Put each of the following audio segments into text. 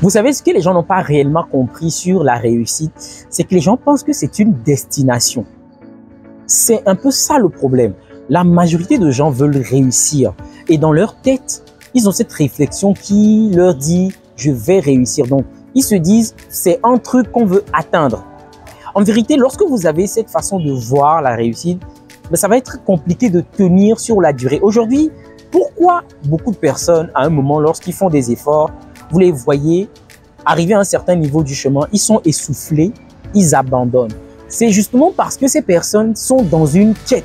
Vous savez, ce que les gens n'ont pas réellement compris sur la réussite, c'est que les gens pensent que c'est une destination. C'est un peu ça le problème. La majorité de gens veulent réussir et dans leur tête, ils ont cette réflexion qui leur dit « je vais réussir ». Donc, ils se disent « c'est un truc qu'on veut atteindre ». En vérité, lorsque vous avez cette façon de voir la réussite, ça va être compliqué de tenir sur la durée. Aujourd'hui, pourquoi beaucoup de personnes, à un moment, lorsqu'ils font des efforts, vous les voyez arriver à un certain niveau du chemin, ils sont essoufflés, ils abandonnent. C'est justement parce que ces personnes sont dans une quête.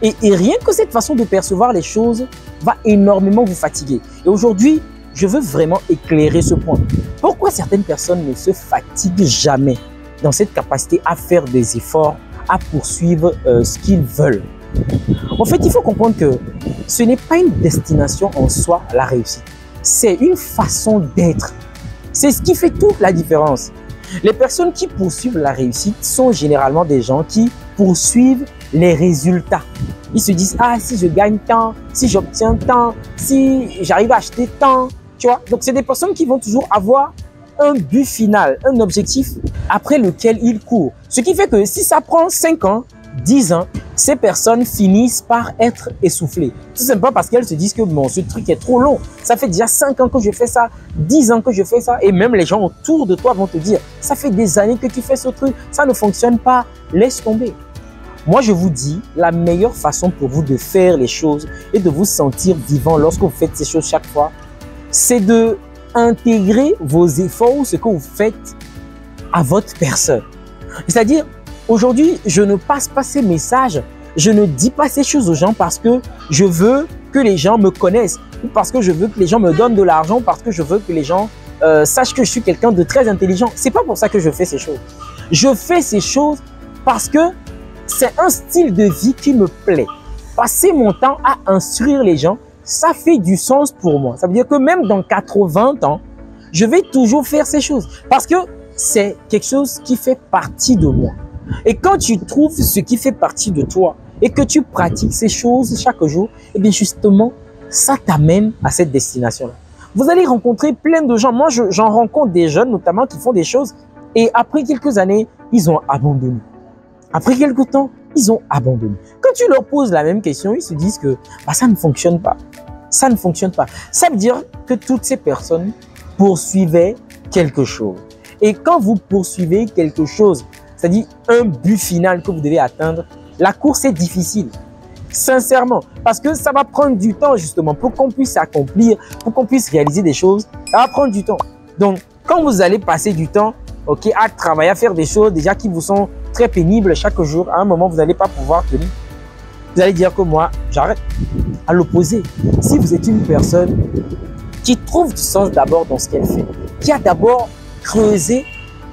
Et rien que cette façon de percevoir les choses va énormément vous fatiguer. Et aujourd'hui, je veux vraiment éclairer ce point. Pourquoi certaines personnes ne se fatiguent jamais dans cette capacité à faire des efforts, à poursuivre ce qu'ils veulent? En fait, il faut comprendre que ce n'est pas une destination en soi, la réussite. C'est une façon d'être. C'est ce qui fait toute la différence. Les personnes qui poursuivent la réussite sont généralement des gens qui poursuivent les résultats. Ils se disent, ah, si je gagne tant, si j'obtiens tant, si j'arrive à acheter tant, tu vois. Donc, c'est des personnes qui vont toujours avoir un but final, un objectif après lequel ils courent. Ce qui fait que si ça prend 5 ans, 10 ans, ces personnes finissent par être essoufflées. Tout simplement parce qu'elles se disent que bon, ce truc est trop long. Ça fait déjà 5 ans que je fais ça, 10 ans que je fais ça. Et même les gens autour de toi vont te dire, ça fait des années que tu fais ce truc, ça ne fonctionne pas, laisse tomber. Moi, je vous dis, la meilleure façon pour vous de faire les choses et de vous sentir vivant lorsque vous faites ces choses chaque fois, c'est de intégrer vos efforts ou ce que vous faites à votre personne. C'est-à-dire, aujourd'hui, je ne passe pas ces messages, je ne dis pas ces choses aux gens parce que je veux que les gens me connaissent ou parce que je veux que les gens me donnent de l'argent, parce que je veux que les gens sachent que je suis quelqu'un de très intelligent. C'est pas pour ça que je fais ces choses. Je fais ces choses parce que c'est un style de vie qui me plaît. Passer mon temps à instruire les gens, ça fait du sens pour moi. Ça veut dire que même dans 80 ans, je vais toujours faire ces choses parce que c'est quelque chose qui fait partie de moi. Et quand tu trouves ce qui fait partie de toi et que tu pratiques ces choses chaque jour, eh bien justement, ça t'amène à cette destination-là. Vous allez rencontrer plein de gens. Moi, j'en rencontre des jeunes notamment qui font des choses et après quelques années, ils ont abandonné. Après quelques temps, ils ont abandonné. Quand tu leur poses la même question, ils se disent que ça ne fonctionne pas. Ça ne fonctionne pas. Ça veut dire que toutes ces personnes poursuivaient quelque chose. Et quand vous poursuivez quelque chose, c'est-à-dire un but final que vous devez atteindre, la course est difficile. Sincèrement, parce que ça va prendre du temps justement pour qu'on puisse accomplir, pour qu'on puisse réaliser des choses, ça va prendre du temps. Donc, quand vous allez passer du temps, ok, à travailler, à faire des choses déjà qui vous sont très pénibles chaque jour, à un moment, vous n'allez pas pouvoir tenir. Vous allez dire que moi, j'arrête. À l'opposé, si vous êtes une personne qui trouve du sens d'abord dans ce qu'elle fait, qui a d'abord creusé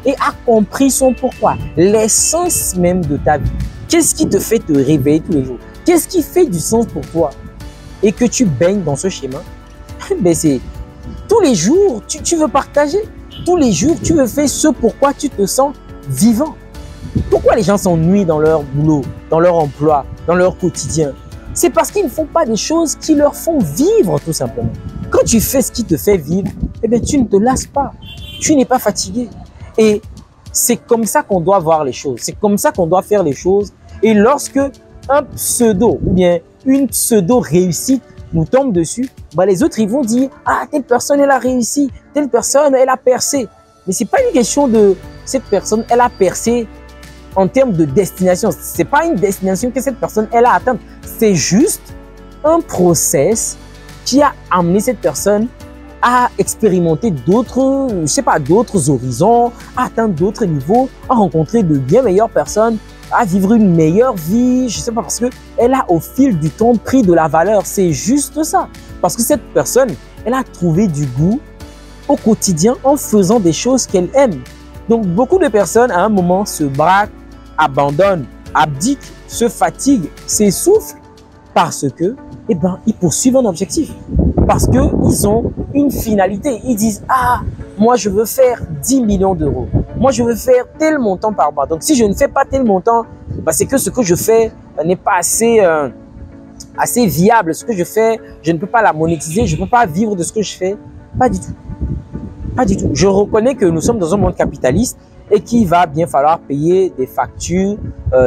et a compris son pourquoi, l'essence même de ta vie, qu'est-ce qui te fait te réveiller tous les jours? Qu'est-ce qui fait du sens pour toi? Et que tu baignes dans ce schéma, ben c'est tous les jours, tu veux partager. Tous les jours, tu veux faire ce pourquoi tu te sens vivant. Pourquoi les gens s'ennuient dans leur boulot, dans leur emploi, dans leur quotidien? C'est parce qu'ils ne font pas des choses qui leur font vivre tout simplement. Quand tu fais ce qui te fait vivre, eh bien, tu ne te lasses pas. Tu n'es pas fatigué. Et c'est comme ça qu'on doit voir les choses. C'est comme ça qu'on doit faire les choses. Et lorsque un pseudo ou bien une pseudo-réussite nous tombe dessus, bah les autres, ils vont dire « Ah, telle personne, elle a réussi. Telle personne, elle a percé. » Mais ce n'est pas une question de cette personne, elle a percé en termes de destination. Ce n'est pas une destination que cette personne, elle a atteinte. C'est juste un process qui a amené cette personne à expérimenter d'autres, je sais pas, d'autres horizons, à atteindre d'autres niveaux, à rencontrer de bien meilleures personnes, à vivre une meilleure vie, je sais pas, parce que elle a au fil du temps pris de la valeur. C'est juste ça. Parce que cette personne, elle a trouvé du goût au quotidien en faisant des choses qu'elle aime. Donc, beaucoup de personnes, à un moment, se braquent, abandonnent, abdiquent, se fatiguent, s'essoufflent parce que, eh ben, ils poursuivent un objectif. Parce qu'ils ont une finalité. Ils disent, ah, moi, je veux faire 10 millions d'euros. Moi, je veux faire tel montant par mois. Donc, si je ne fais pas tel montant, bah, c'est que ce que je fais n'est pas assez viable. Ce que je fais, je ne peux pas la monétiser. Je ne peux pas vivre de ce que je fais. Pas du tout. Pas du tout. Je reconnais que nous sommes dans un monde capitaliste et qu'il va bien falloir payer des factures,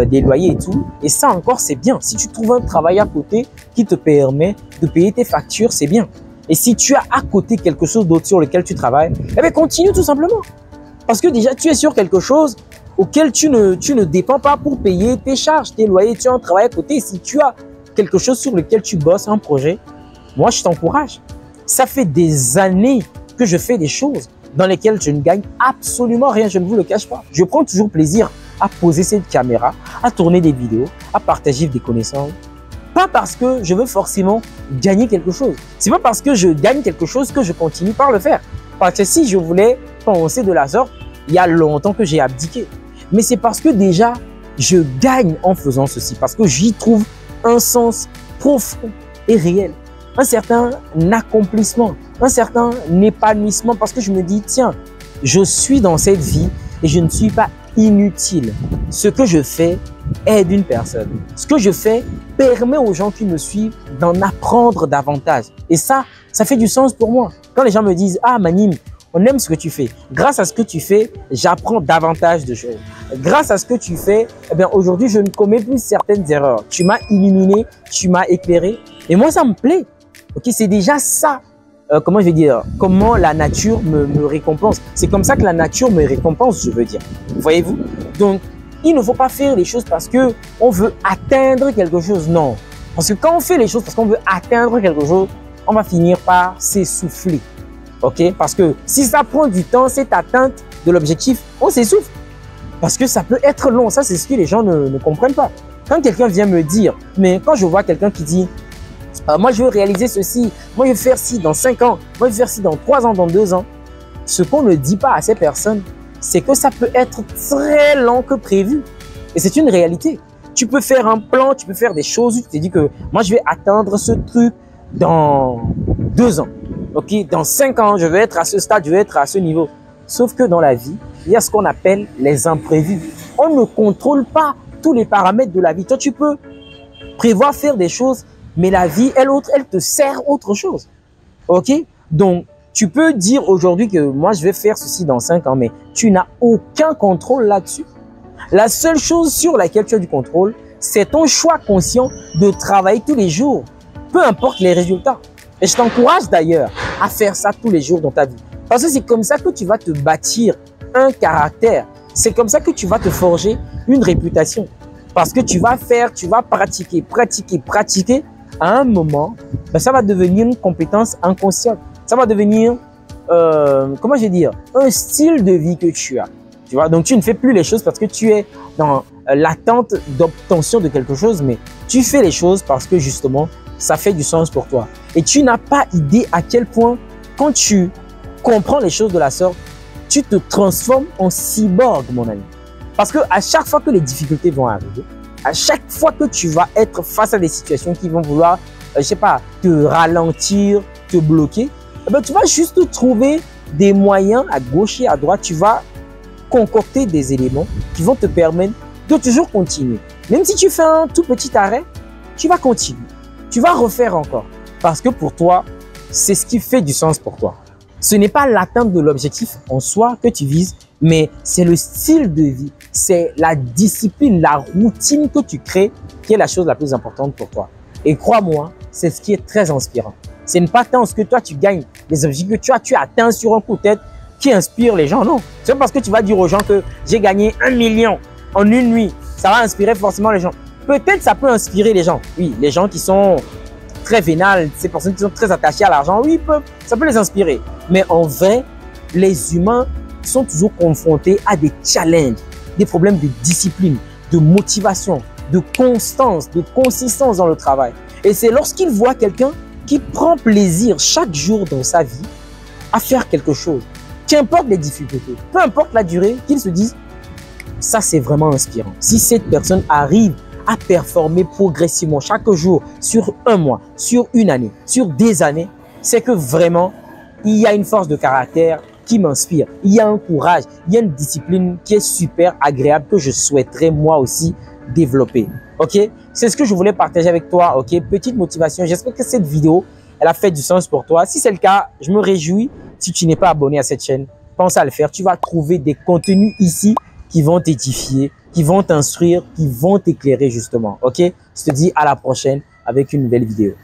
des loyers et tout. Et ça encore, c'est bien. Si tu trouves un travail à côté qui te permet de payer tes factures, c'est bien. Et si tu as à côté quelque chose d'autre sur lequel tu travailles, eh bien, continue tout simplement. Parce que déjà, tu es sur quelque chose auquel tu ne dépends pas pour payer tes charges, tes loyers. Tu as un travail à côté. Et si tu as quelque chose sur lequel tu bosses, un projet, moi, je t'encourage. Ça fait des années que je fais des choses dans lesquelles je ne gagne absolument rien, je ne vous le cache pas. Je prends toujours plaisir à poser cette caméra, à tourner des vidéos, à partager des connaissances. Pas parce que je veux forcément gagner quelque chose. C'est pas parce que je gagne quelque chose que je continue par le faire. Parce que si je voulais penser de la sorte, il y a longtemps que j'ai abdiqué. Mais c'est parce que déjà, je gagne en faisant ceci. Parce que j'y trouve un sens profond et réel. Un certain accomplissement, un certain épanouissement parce que je me dis, tiens, je suis dans cette vie et je ne suis pas inutile. Ce que je fais aide une personne. Ce que je fais permet aux gens qui me suivent d'en apprendre davantage. Et ça fait du sens pour moi. Quand les gens me disent, ah Manim, on aime ce que tu fais. Grâce à ce que tu fais, j'apprends davantage de choses. Grâce à ce que tu fais, eh bien aujourd'hui, je ne commets plus certaines erreurs. Tu m'as illuminé, tu m'as éclairé. Et moi, ça me plaît. Ok, c'est déjà ça, comment je vais dire, comment la nature me récompense. C'est comme ça que la nature me récompense, je veux dire. Voyez-vous? Donc, il ne faut pas faire les choses parce que on veut atteindre quelque chose. Non. Parce que quand on fait les choses parce qu'on veut atteindre quelque chose, on va finir par s'essouffler. Ok? Parce que si ça prend du temps, cette atteinte de l'objectif, on s'essouffle. Parce que ça peut être long. Ça, c'est ce que les gens ne comprennent pas. Quand quelqu'un vient me dire, mais quand je vois quelqu'un qui dit, moi, je veux réaliser ceci. Moi, je veux faire ci dans 5 ans. Moi, je veux faire ci dans 3 ans, dans 2 ans. Ce qu'on ne dit pas à ces personnes, c'est que ça peut être très lent que prévu. Et c'est une réalité. Tu peux faire un plan, tu peux faire des choses où tu te dis que moi, je vais atteindre ce truc dans 2 ans. Ok, dans 5 ans, je vais être à ce stade, je vais être à ce niveau. Sauf que dans la vie, il y a ce qu'on appelle les imprévus. On ne contrôle pas tous les paramètres de la vie. Toi, tu peux prévoir faire des choses, mais la vie, elle te sert autre chose. Ok? Donc, tu peux dire aujourd'hui que moi, je vais faire ceci dans 5 ans, mais tu n'as aucun contrôle là-dessus. La seule chose sur laquelle tu as du contrôle, c'est ton choix conscient de travailler tous les jours, peu importe les résultats. Et je t'encourage d'ailleurs à faire ça tous les jours dans ta vie. Parce que c'est comme ça que tu vas te bâtir un caractère. C'est comme ça que tu vas te forger une réputation. Parce que tu vas pratiquer. À un moment, ben ça va devenir une compétence inconsciente. Ça va devenir, comment je vais dire, un style de vie que tu as. Tu vois, donc tu ne fais plus les choses parce que tu es dans l'attente d'obtention de quelque chose, mais tu fais les choses parce que justement, ça fait du sens pour toi. Et tu n'as pas idée à quel point, quand tu comprends les choses de la sorte, tu te transformes en cyborg, mon ami. Parce que à chaque fois que les difficultés vont arriver, à chaque fois que tu vas être face à des situations qui vont vouloir, je sais pas, te ralentir, te bloquer, eh ben, tu vas juste trouver des moyens à gauche et à droite. Tu vas concocter des éléments qui vont te permettre de toujours continuer. Même si tu fais un tout petit arrêt, tu vas continuer. Tu vas refaire encore. Parce que pour toi, c'est ce qui fait du sens pour toi. Ce n'est pas l'atteinte de l'objectif en soi que tu vises, mais c'est le style de vie, c'est la discipline, la routine que tu crées qui est la chose la plus importante pour toi. Et crois-moi, c'est ce qui est très inspirant. Ce n'est pas tant ce que toi tu gagnes, les objectifs que tu atteins sur un coup de tête qui inspire les gens, non. C'est parce que tu vas dire aux gens que j'ai gagné 1 million en une nuit, ça va inspirer forcément les gens. Peut-être ça peut inspirer les gens, oui, les gens qui sont très vénales, ces personnes qui sont très attachées à l'argent, oui, ça peut les inspirer. Mais en vrai, les humains sont toujours confrontés à des challenges, des problèmes de discipline, de motivation, de constance, de consistance dans le travail. Et c'est lorsqu'ils voient quelqu'un qui prend plaisir chaque jour dans sa vie à faire quelque chose, qu'importe les difficultés, peu importe la durée, qu'ils se disent, ça c'est vraiment inspirant. Si cette personne arrive à performer progressivement chaque jour sur un mois, sur une année, sur des années, c'est que vraiment, il y a une force de caractère qui m'inspire. Il y a un courage, il y a une discipline qui est super agréable que je souhaiterais moi aussi développer. Ok? C'est ce que je voulais partager avec toi. Ok? Petite motivation. J'espère que cette vidéo, elle a fait du sens pour toi. Si c'est le cas, je me réjouis Si tu n'es pas abonné à cette chaîne, pense à le faire. Tu vas trouver des contenus ici qui vont t'édifier, qui vont t'instruire, qui vont t'éclairer justement. Ok? Je te dis à la prochaine avec une nouvelle vidéo.